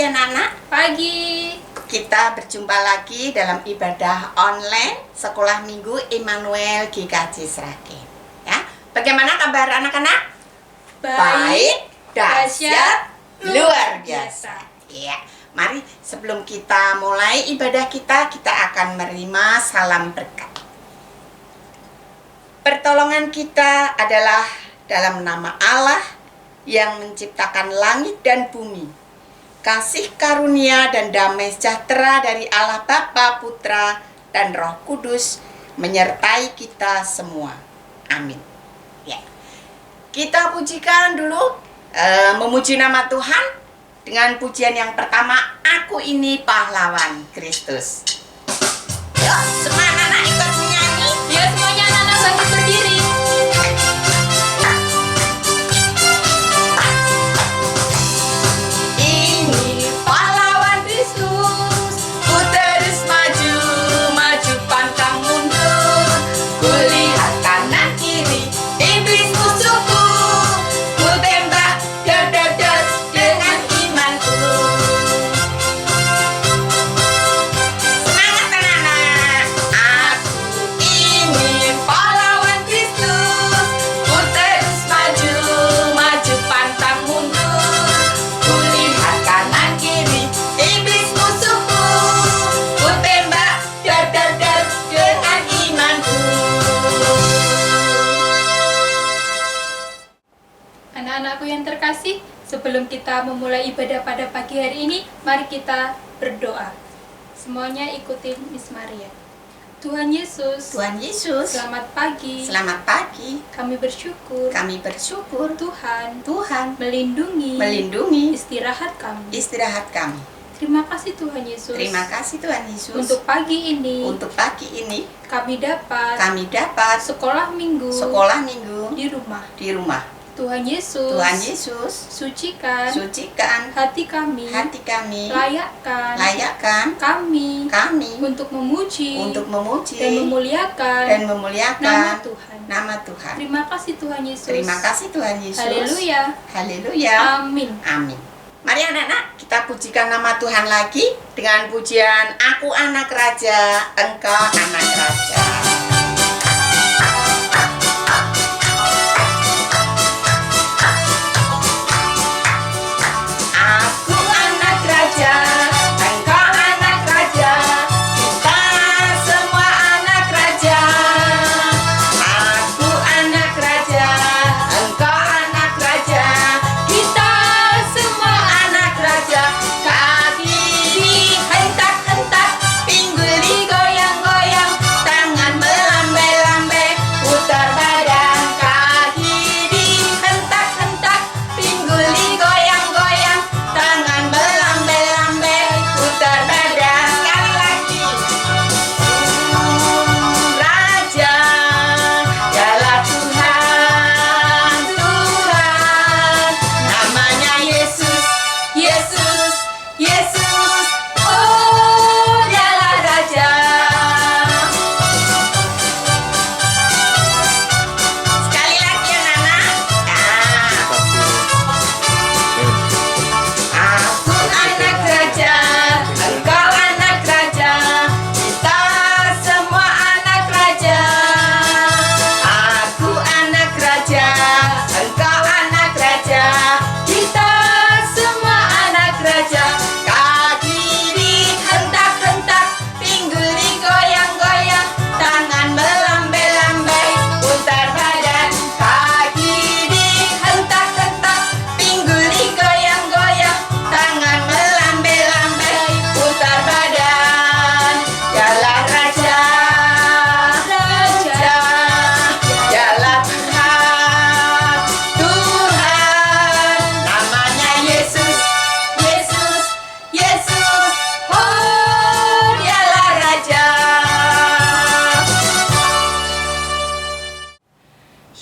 pagi anak-anak. Pagi. Kita berjumpa lagi dalam ibadah online Sekolah Minggu Immanuel GKJ Sragen. Ya, bagaimana kabar anak-anak? Baik, dahsyat, luar biasa. Ya, mari sebelum kita mulai ibadah kita akan menerima salam berkat. Pertolongan kita adalah dalam nama Allah yang menciptakan langit dan bumi. Kasih karunia dan damai sejahtera dari Allah Bapa, Putra, dan Roh Kudus menyertai kita semua. Amin. Ya. Kita pujikan dulu, memuji nama Tuhan dengan pujian yang pertama, Aku Ini Pahlawan Kristus. Yuk, semua anak-anak ikut menyanyi. Yuk semuanya anak-anak bangkit berdiri. Anak-anakku yang terkasih, sebelum kita memulai ibadah pada pagi hari ini, mari kita berdoa. Semuanya ikutin Miss Maria. Tuhan Yesus, selamat pagi. Selamat pagi. Kami bersyukur Tuhan melindungi istirahat kami. Terima kasih Tuhan Yesus. Terima kasih Tuhan Yesus. Untuk pagi ini kami dapat sekolah minggu di rumah. Tuhan Yesus, sucikan hati kami, layakkan kami untuk memuji dan memuliakan nama Tuhan. Terima kasih Tuhan Yesus. Haleluya. Amin. Mari anak-anak, kita pujikan nama Tuhan lagi dengan pujian Aku Anak Raja, Engkau Anak Raja.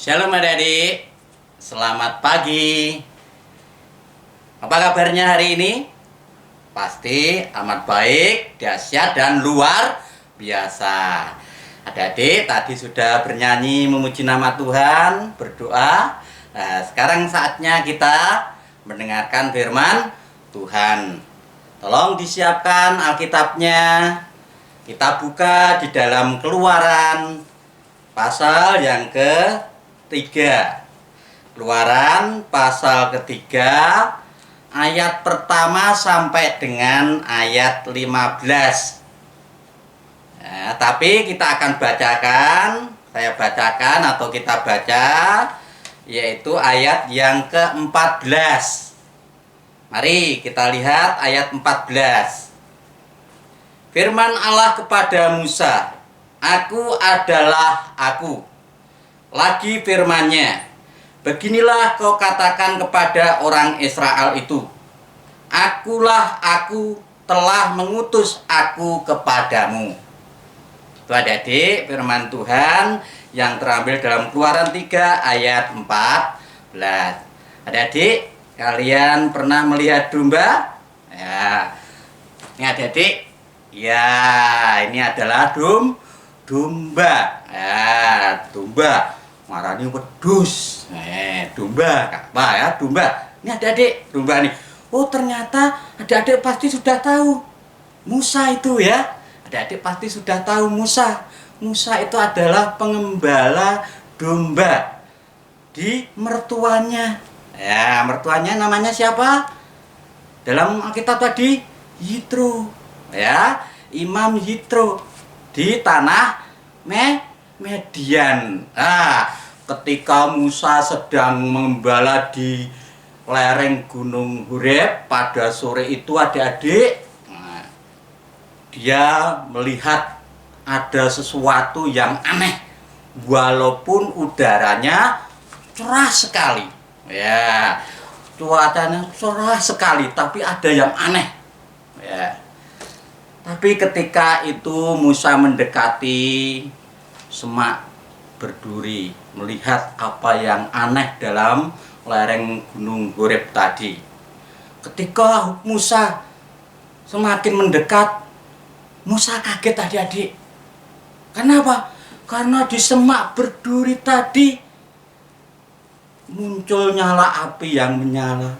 Shalom adik-adik, selamat pagi. Apa kabarnya hari ini? Pasti amat baik, dahsyat dan luar biasa. Adik-adik tadi sudah bernyanyi memuji nama Tuhan, berdoa. Nah, sekarang saatnya kita mendengarkan firman Tuhan. Tolong disiapkan Alkitabnya. Kita buka di dalam Keluaran pasal yang ketiga. Keluaran pasal ketiga ayat pertama sampai dengan ayat 15. Nah, tapi kita akan bacakan, saya bacakan atau kita baca, yaitu ayat yang ke-14. Mari kita lihat ayat 14. Firman Allah kepada Musa, "Aku adalah Aku." Lagi firman-Nya, "Beginilah kau katakan kepada orang Israel itu, Akulah Aku, telah mengutus Aku kepadamu." Itu adik-adik firman Tuhan yang terambil dalam Keluaran 3 ayat 14. Adik-adik, kalian pernah melihat domba? Ya, ini adik-adik. Ya, ini adalah domba. Ya, domba. Marani wedus. Domba, apa ya? Domba. Ini adik-adik, domba nih. Oh, ternyata adik-adik pasti sudah tahu. Musa itu ya. Adik-adik pasti sudah tahu Musa. Musa itu adalah pengembala domba di mertuanya. Ya, mertuanya namanya siapa? Dalam Alkitab tadi, Yitro. Ya, Imam Yitro di tanah Median. Nah, ketika Musa sedang mengembala di lereng Gunung Horeb pada sore itu adik-adik, dia melihat ada sesuatu yang aneh walaupun udaranya cerah sekali. Ya, cuacanya cerah sekali tapi ada yang aneh. Ya. Tapi ketika itu Musa mendekati semak berduri, melihat apa yang aneh dalam lereng Gunung Horeb tadi. Ketika Musa semakin mendekat, Musa kaget adik-adik. Kenapa? Karena di semak berduri tadi muncul nyala api yang menyala.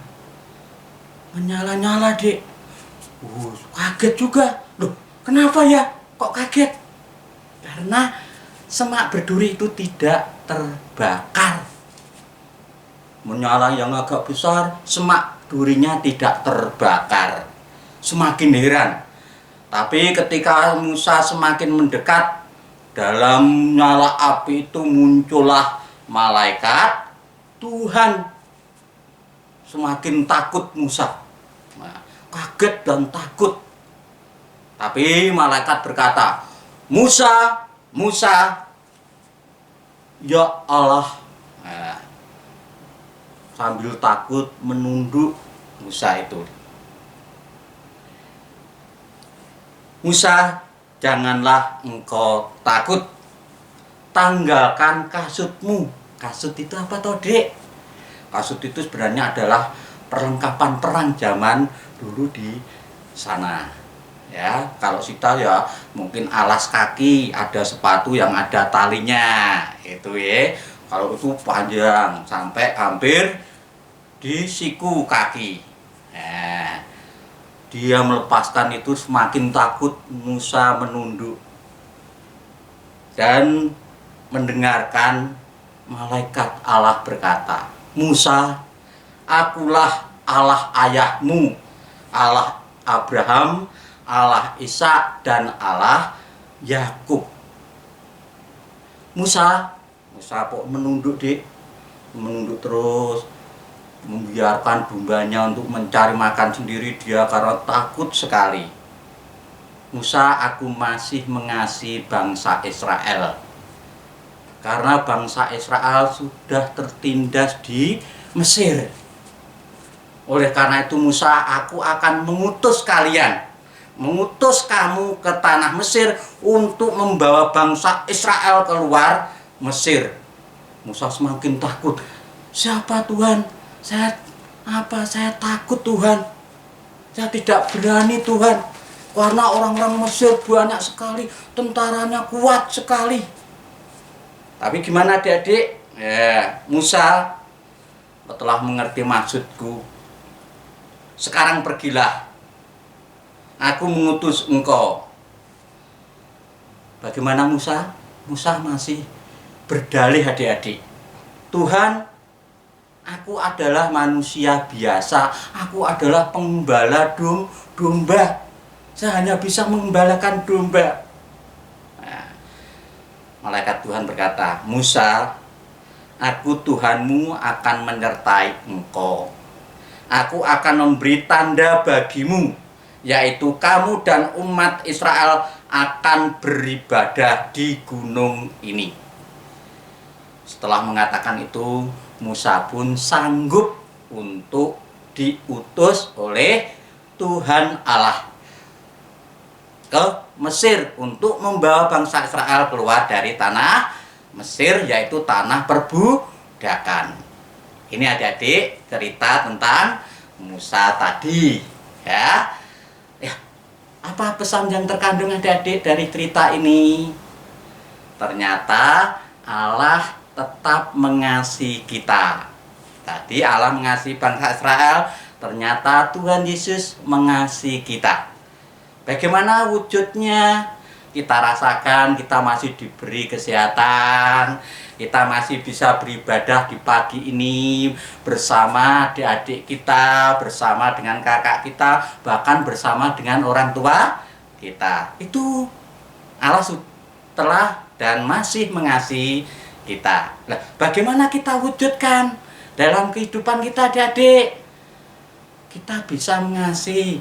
Menyala-nyala, Dik. Kaget juga. Loh, kenapa ya? Kok kaget? Karena semak berduri itu tidak terbakar. Menyala yang agak besar, semak durinya tidak terbakar. Semakin heran. Tapi ketika Musa semakin mendekat, dalam nyala api itu muncullah malaikat Tuhan. Semakin takut Musa. Nah, kaget dan takut. Tapi malaikat berkata, "Musa, Musa, ya Allah." Nah, sambil takut menunduk Musa itu. "Musa, janganlah engkau takut. Tanggalkan kasutmu." Kasut itu apa toh, Dek? Kasut itu sebenarnya adalah perlengkapan perang zaman dulu di sana. Ya, kalau kita ya mungkin alas kaki, ada sepatu yang ada talinya. Itu ya. Kalau itu panjang sampai hampir di siku kaki. Nah, dia melepaskan itu, semakin takut Musa menunduk dan mendengarkan malaikat Allah berkata, "Musa, Akulah Allah ayahmu, Allah Abraham, Allah Ishak dan Allah Yakub." Musa kok menunduk, Dik? Menunduk terus, membiarkan dombanya untuk mencari makan sendiri dia karena takut sekali. "Musa, Aku masih mengasihi bangsa Israel, karena bangsa Israel sudah tertindas di Mesir. Oleh karena itu Musa, Aku akan mengutus kalian, mengutus kamu ke tanah Mesir untuk membawa bangsa Israel keluar Mesir." Musa semakin takut. "Siapa Tuhan? Saya takut Tuhan. Saya tidak berani Tuhan. Karena orang-orang Mesir banyak sekali, tentaranya kuat sekali." Tapi gimana adik-adik? Ya, Musa telah mengerti maksudku. Sekarang pergilah. aku mengutus engkau. Bagaimana Musa? Musa masih berdalih adik-adik. Tuhan, aku adalah manusia biasa. Aku adalah pengembala domba. Saya hanya bisa mengembalakan domba. Nah, malaikat Tuhan berkata, Musa, aku Tuhanmu akan menyertai engkau. Aku akan memberi tanda bagimu, yaitu kamu dan umat Israel akan beribadah di gunung ini. Setelah mengatakan itu, Musa pun sanggup untuk diutus oleh Tuhan Allah ke Mesir untuk membawa bangsa Israel keluar dari tanah Mesir, yaitu tanah perbudakan. Ini adik-adik cerita tentang Musa tadi, ya. Apa pesan yang terkandung adik-adik dari cerita ini? Ternyata Allah tetap mengasihi kita. Tadi Allah mengasihi bangsa Israel, ternyata Tuhan Yesus mengasihi kita. Bagaimana wujudnya? Kita rasakan kita masih diberi kesehatan, kita masih bisa beribadah di pagi ini bersama adik-adik kita, bersama dengan kakak kita, bahkan bersama dengan orang tua kita. Itu Allah telah dan masih mengasihi kita. Nah, bagaimana kita wujudkan dalam kehidupan kita adik-adik? Kita bisa mengasihi,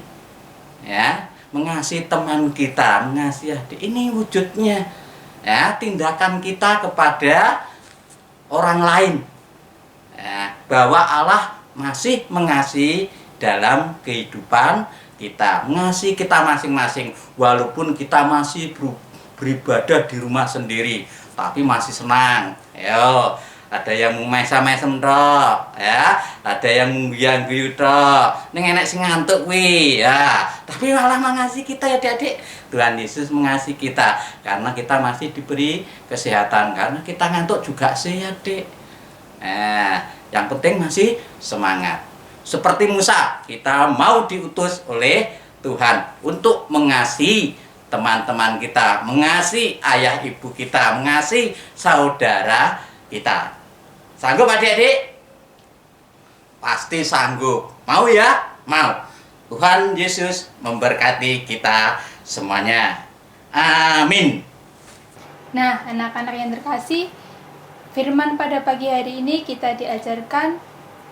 ya, mengasihi teman kita, mengasihi adik. Ini wujudnya, ya, tindakan kita kepada orang lain, ya, bahwa Allah masih mengasihi dalam kehidupan kita, mengasihi kita masing-masing, walaupun kita masih beribadah di rumah sendiri, tapi masih senang. Yo, ada yang mesem-mesem tok, ya, ada yang guyu-guyu tok, ning enek sing ngantuk kuwi, ya. Tapi Allah mengasihi kita ya adik-adik. Tuhan Yesus mengasihi kita karena kita masih diberi kesehatan, karena kita ngantuk juga sih ya, Dik. Yang penting masih semangat. Seperti Musa, kita mau diutus oleh Tuhan untuk mengasihi teman-teman kita, mengasihi ayah ibu kita, mengasihi saudara kita. Sanggup adik-adik? Pasti sanggup. Mau ya? Mau. Tuhan Yesus memberkati kita semuanya. Amin. Nah, anak-anak yang terkasih, firman pada pagi hari ini kita diajarkan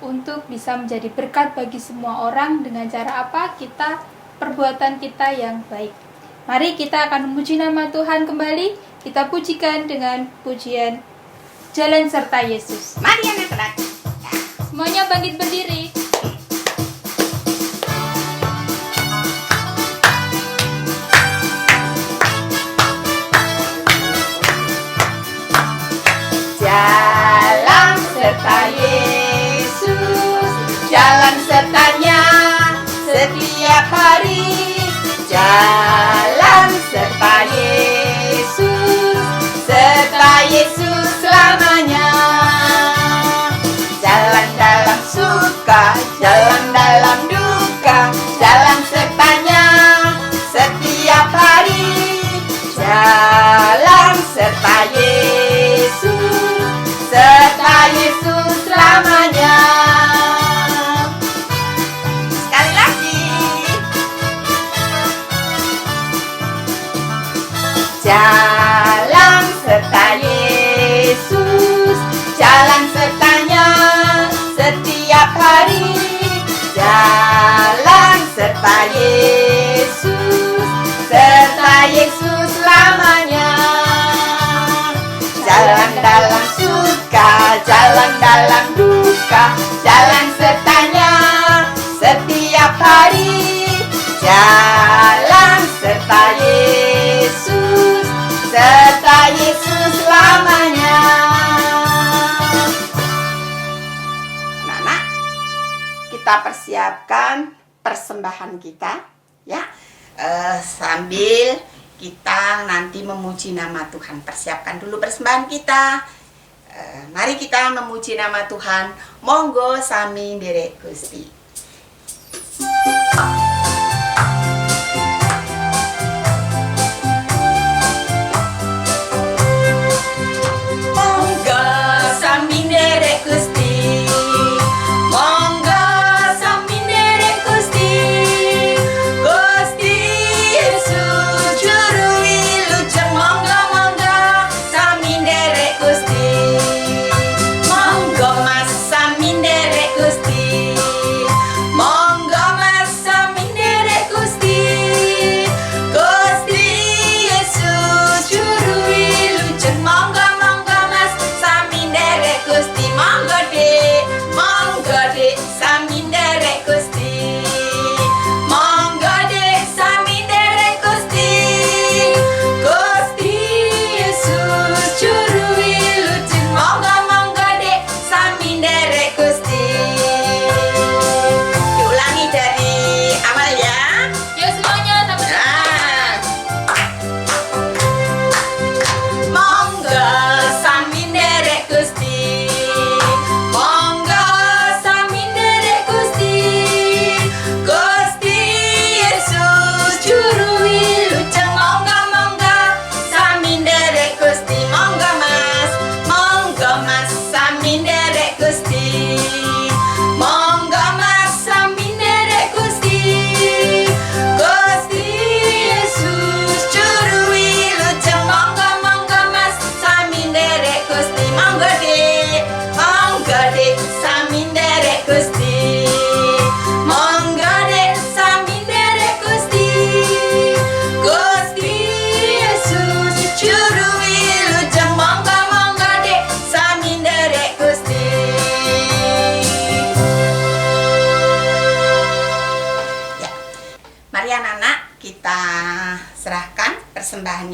untuk bisa menjadi berkat bagi semua orang dengan cara apa? Perbuatan kita yang baik. Mari kita akan memuji nama Tuhan kembali. Kita pujikan dengan pujian Jalan Serta Yesus. Mari anak-anak. Semuanya bangkit berdiri. Jalan serta Yesus, jalan sertanya setiap hari. Jalan serta Yesus, serta Yesus selamanya. Jalan dalam suka, jalan dalam duka, jalan sertanya setiap hari. Jalan serta Yesus, serta Yesus selamanya. Sekali lagi. Jalan serta Yesus, jalan sertanya setiap hari. Jalan serta Yesus, serta Yesus selamanya. Jalan dalam suka, jalan dalam duka, jalan sertanya setiap hari. Jalan serta Yesus, serta Yesus selamanya. Anak-anak, kita persiapkan persembahan kita, ya, sambil kita nanti memuji nama Tuhan. Persiapkan dulu persembahan kita. Mari kita memuji nama Tuhan. Monggo sami nderek Gusti.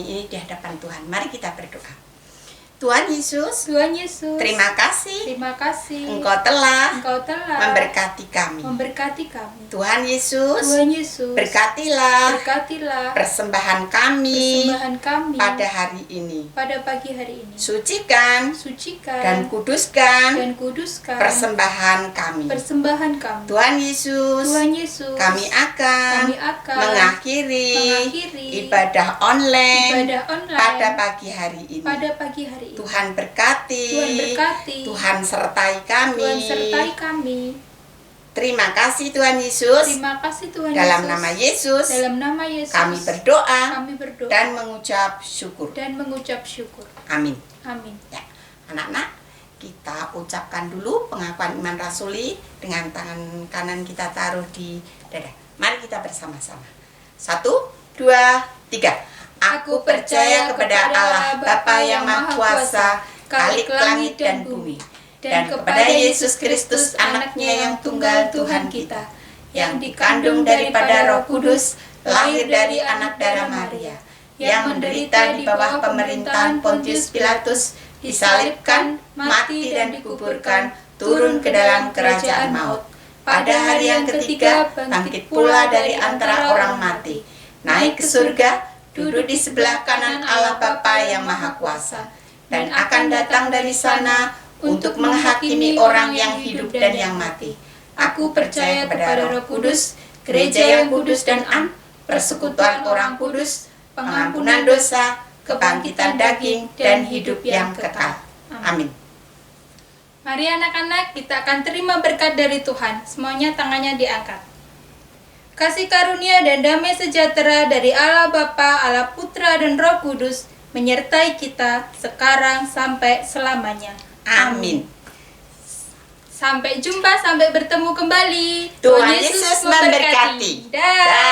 kami ini di hadapan Tuhan. Mari kita berdoa. Tuhan Yesus, terima kasih Engkau telah memberkati kami. Tuhan Yesus, berkatilah persembahan kami pada hari ini. Pada pagi hari ini. Sucikan dan kuduskan persembahan kami. Tuhan Yesus, kami akan mengakhiri ibadah online pada pagi hari ini. Tuhan berkati, Tuhan sertai kami. Terima kasih Tuhan Yesus. Dalam nama Yesus, kami berdoa dan mengucap syukur. Amin. Ya, anak-anak, kita ucapkan dulu pengakuan iman rasuli dengan tangan kanan kita taruh di dada. Mari kita bersama-sama. 1, 2, 3. Aku percaya kepada Allah Bapa yang Maha Kuasa, Khalik langit dan bumi, dan kepada Yesus Kristus anaknya yang tunggal Tuhan kita, yang dikandung daripada Roh Kudus, lahir dari anak darah Maria, yang menderita di bawah pemerintahan Pontius Pilatus, disalibkan, mati dan dikuburkan, turun ke dalam kerajaan maut. Pada hari yang ketiga bangkit pula dari antara orang mati, naik ke surga, duduk di sebelah kanan Allah Bapa yang Maha Kuasa, dan akan datang dari sana untuk menghakimi orang yang hidup dan yang mati. Aku percaya kepada Roh Kudus, gereja yang kudus dan am, persekutuan orang kudus, pengampunan dosa, kebangkitan daging, dan hidup yang kekal. Amin. Mari anak-anak, kita akan terima berkat dari Tuhan. Semuanya tangannya diangkat. Kasih karunia dan damai sejahtera dari Allah Bapa, Allah Putra dan Roh Kudus menyertai kita sekarang sampai selamanya. Amin. Sampai jumpa, sampai bertemu kembali. Tuhan Yesus memberkati. Dah.